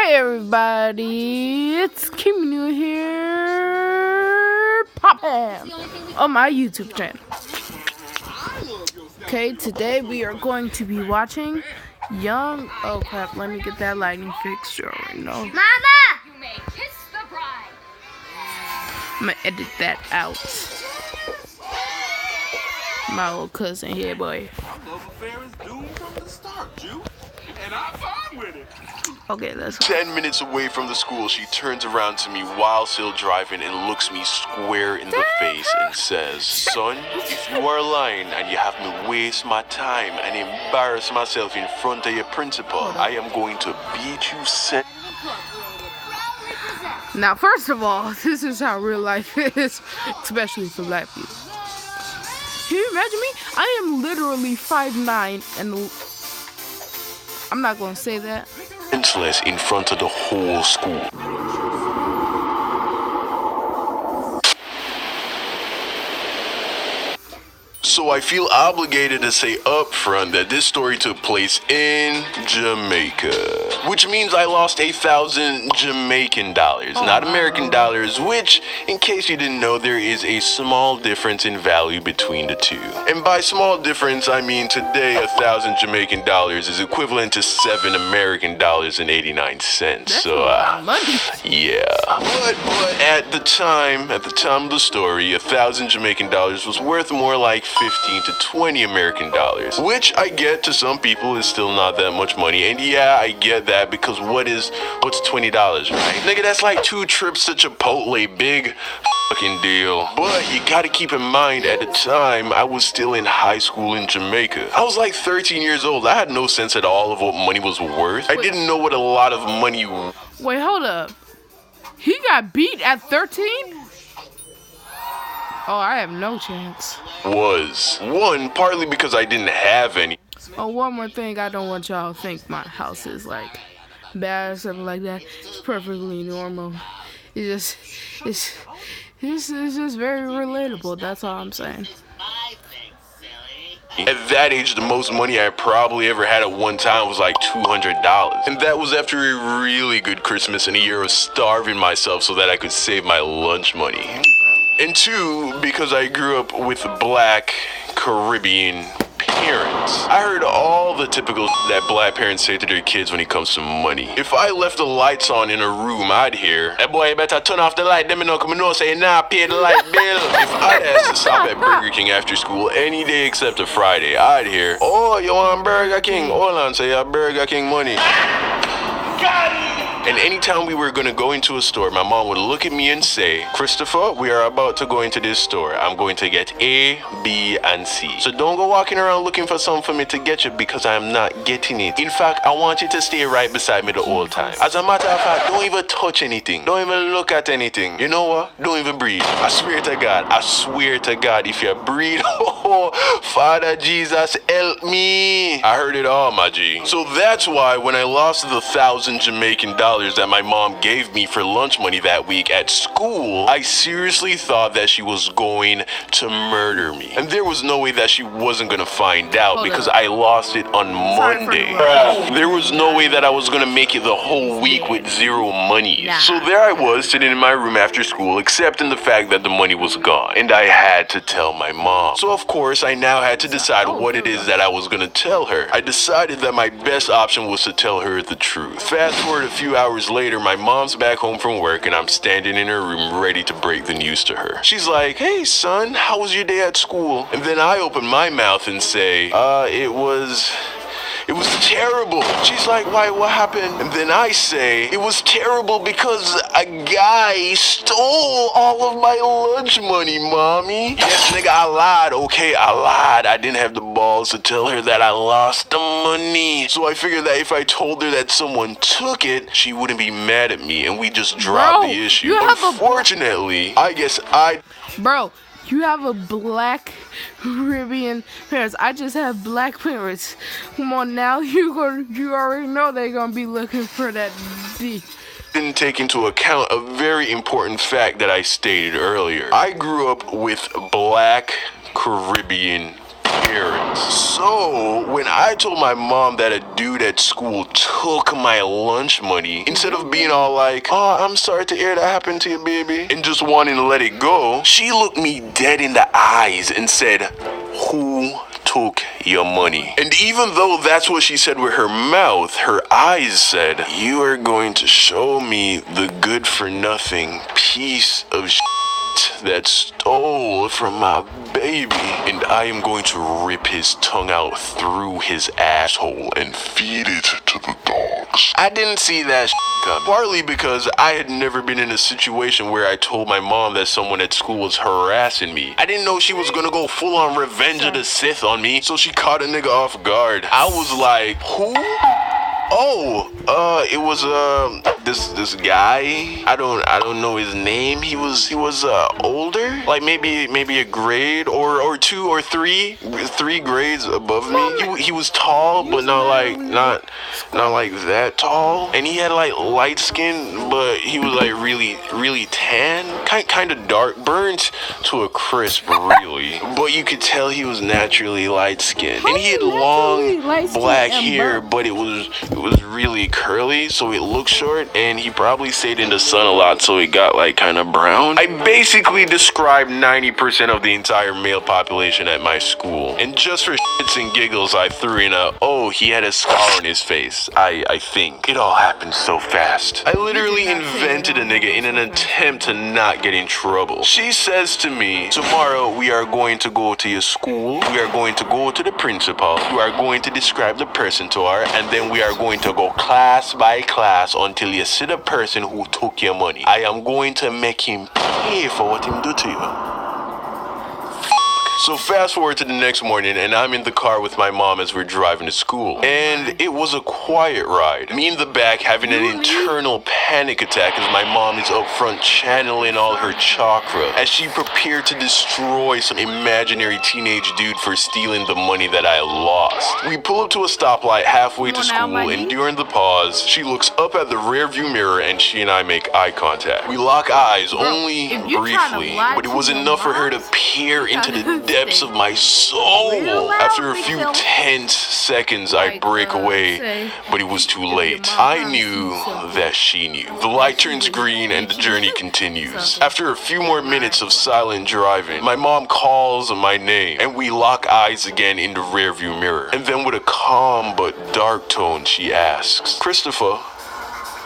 Hey everybody, it's Kim New here, Popham, on my YouTube channel. Okay, today we are going to be watching oh crap, let me get that lighting fixed. You already know. Mama! You may kiss the bride. I'm gonna edit that out. My little cousin here, boy. Love affair is doomed from the start, Jew. And I'm fine with it. Okay, let's go. 10 minutes away from the school, she turns around to me while still driving and looks me square in the face and says, "Son, if you are lying and you have me waste my time and embarrass myself in front of your principal, I am going to beat you Now, first of all, this is how real life is, especially for black people. Can you imagine me? I am literally 5'9", and I'm not gonna say that. senseless in front of the whole school." So I feel obligated to say up front that this story took place in Jamaica, which means I lost 1,000 Jamaican dollars, not American dollars, which, in case you didn't know, there is a small difference in value between the two. And by small difference, I mean today 1,000 Jamaican dollars is equivalent to 7 American dollars and 89 cents. That's So, a lot of money. yeah. But at the time of the story, 1,000 Jamaican dollars was worth more like 15 to 20 American dollars, which I get to some people is still not that much money. And yeah, I get that because what's $20, right? Nigga, that's like 2 trips to Chipotle, big fucking deal. But you gotta keep in mind, at the time, I was still in high school in Jamaica. I was like 13 years old. I had no sense at all of what money was worth. I didn't know what a lot of money. Wait, hold up. He got beat at 13? Oh, I have no chance. Was. One, partly because I didn't have any. Oh, one more thing. I don't want y'all to think my house is like bad or something like that. It's perfectly normal. It's just very relatable. That's all I'm saying. At that age, the most money I probably ever had at one time was like $200. And that was after a really good Christmas and a year of starving myself so that I could save my lunch money. And 2, because I grew up with Black Caribbean parents. I heard all the typical that black parents say to their kids when it comes to money. If I left the lights on in a room, I'd hear, "Hey boy, you better turn off the light. Them no come no say nah, pay the light bill." If I'd asked to stop at Burger King after school any day except a Friday, I'd hear, "Oh, you want Burger King? Hold on, say you Burger King money." And anytime we were gonna go into a store, my mom would look at me and say, "Christopher, we are about to go into this store. I'm going to get A, B, and C. So don't go walking around looking for something for me to get you because I'm not getting it. In fact, I want you to stay right beside me the whole time. As a matter of fact, don't even touch anything. Don't even look at anything. You know what? Don't even breathe. I swear to God, if you breathe, oh, Father Jesus, help me." I heard it all, my G. So that's why when I lost the 1,000 Jamaican dollars that my mom gave me for lunch money that week at school, I seriously thought that she was going to murder me. And there was no way that she wasn't going to find out because I lost it on Monday. There was no way that I was going to make it the whole week with zero money. So there I was sitting in my room after school, accepting the fact that the money was gone. And I had to tell my mom. So of course, I now had to decide what it is that I was going to tell her. I decided that my best option was to tell her the truth. Fast forward a few hours later, my mom's back home from work and I'm standing in her room ready to break the news to her. She's like, "Hey son, how was your day at school?" And then I open my mouth and say, It was terrible." She's like, "Why, what happened?" And then I say, "It was terrible because a guy stole all of my lunch money, mommy." Yes, nigga, I lied. Okay, I lied. I didn't have the balls to tell her that I lost the money. So I figured that if I told her that someone took it, she wouldn't be mad at me and we just dropped the issue. Unfortunately, I guess Bro, you have a Black Caribbean parents. I just have black parents. Come on now, you already know they're gonna be looking for that D. didn't take into account a very important fact that I stated earlier. I grew up with Black Caribbean parents. So, when I told my mom that a dude at school took my lunch money, instead of being all like, oh, I'm sorry to hear that happened to you, baby, and just wanting to let it go, she looked me dead in the eyes and said, who took your money? And even though that's what she said with her mouth, her eyes said, you are going to show me the good for nothing piece of shit that stole from my baby, and I am going to rip his tongue out through his asshole and feed it to the dogs. I didn't see that come, partly because I had never been in a situation where I told my mom that someone at school was harassing me. I didn't know she was gonna go full on Revenge of the Sith on me, so she caught a nigga off guard. I was like, who? Oh, it was this guy. I don't know his name. He was older, like maybe a grade or two or three grades above me. He was tall, but not like that tall. And he had like light skin, but he was like really tan, kind of dark, burnt to a crisp, really. But you could tell he was naturally light skinned, and he had long black hair, but it was really curly, so it looked short, and he probably stayed in the sun a lot, so it got like kind of brown. I basically described 90% of the entire male population at my school, and just for shits and giggles, I threw in he had a scar on his face. I think. It all happened so fast. I literally invented a nigga in an attempt to not get in trouble. She says to me, tomorrow we are going to go to your school, we are going to go to the principal, you are going to describe the person to her, and then we are going to go class by class until you see the person who took your money. I am going to make him pay for what him do to you. So fast forward to the next morning, and I'm in the car with my mom as we're driving to school. And it was a quiet ride. Me in the back having an internal panic attack as my mom is up front channeling all her chakra as she prepared to destroy some imaginary teenage dude for stealing the money that I lost. We pull up to a stoplight halfway to school, and during the pause, she looks up at the rearview mirror and she and I make eye contact. We lock eyes only briefly, but it was enough for her to peer into the depths of my soul. After a few tense seconds, I break away, but it was too late. I knew that she knew. The light turns green and the journey continues. After a few more minutes of silent driving, my mom calls my name, and we lock eyes again in the rearview mirror. And then with a calm but dark tone, she asks, Christopher,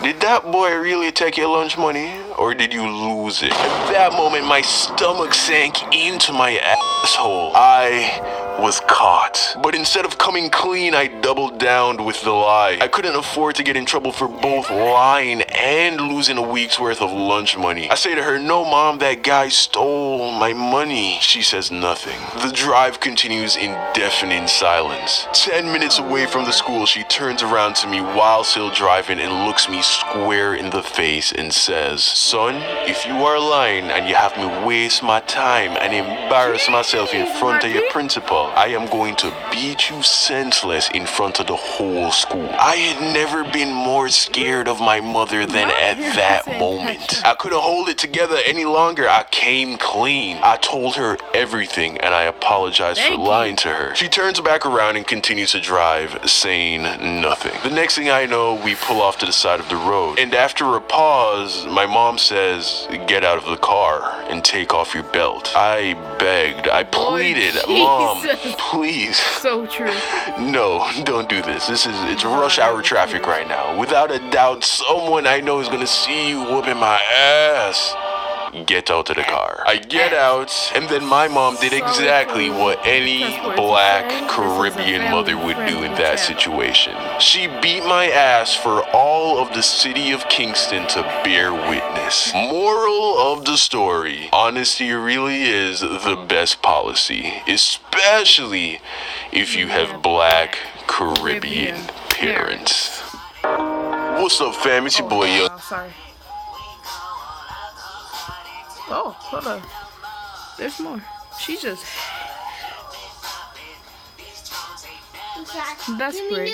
did that boy really take your lunch money, or did you lose it? At that moment, my stomach sank into my asshole. I was caught. But instead of coming clean, I doubled down with the lie. I couldn't afford to get in trouble for both lying and losing a week's worth of lunch money. I say to her, no, Mom, that guy stole my money. She says nothing. The drive continues in deafening silence. 10 minutes away from the school, she turns around to me while still driving and looks me square in the face and says, son, if you are lying and you have me waste my time and embarrass myself in front of your principal, I am going to beat you senseless in front of the whole school. I had never been more scared of my mother than at that moment. I couldn't hold it together any longer. I came clean. I told her everything and I apologized for lying to her. She turns back around and continues to drive, saying nothing. The next thing I know, we pull off to the side of the road. And after a pause, my mom says, get out of the car and take off your belt. I begged. I pleaded, Mom, please. So true. No, don't do this. It's rush hour traffic right now. Without a doubt, someone I know is gonna see you whooping my ass. Get out of the car. I get out, and then my mom did exactly what any black Caribbean mother would do in that situation. She beat my ass for all of the city of Kingston to bear witness. Moral of the story, honesty really is the best policy, especially if you have black Caribbean parents. What's up, fam? It's your boy, Yo. Oh, sorry. Oh, hold on. There's more. She just desperate.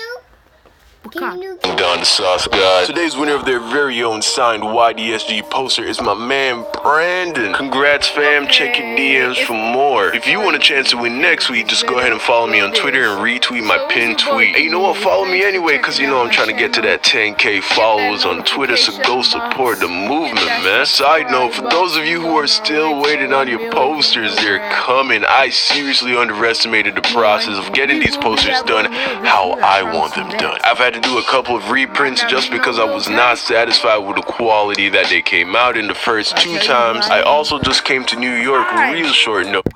Pecan. Down the sauce, guys. Today's winner of their very own signed YDSG poster is my man Brandon. Congrats, fam. Check your DMs for more. If you want a chance to win next week, just go ahead and follow me on Twitter and retweet my pinned tweet. Hey, you know what? Follow me anyway, because you know I'm trying to get to that 10K followers on Twitter, so go support the movement, man. Side note, for those of you who are still waiting on your posters, they're coming. I seriously underestimated the process of getting these posters done how I want them done. I've had to do a couple of reprints just because I was not satisfied with the quality that they came out in the first 2 times. I also just came to New York real short notice.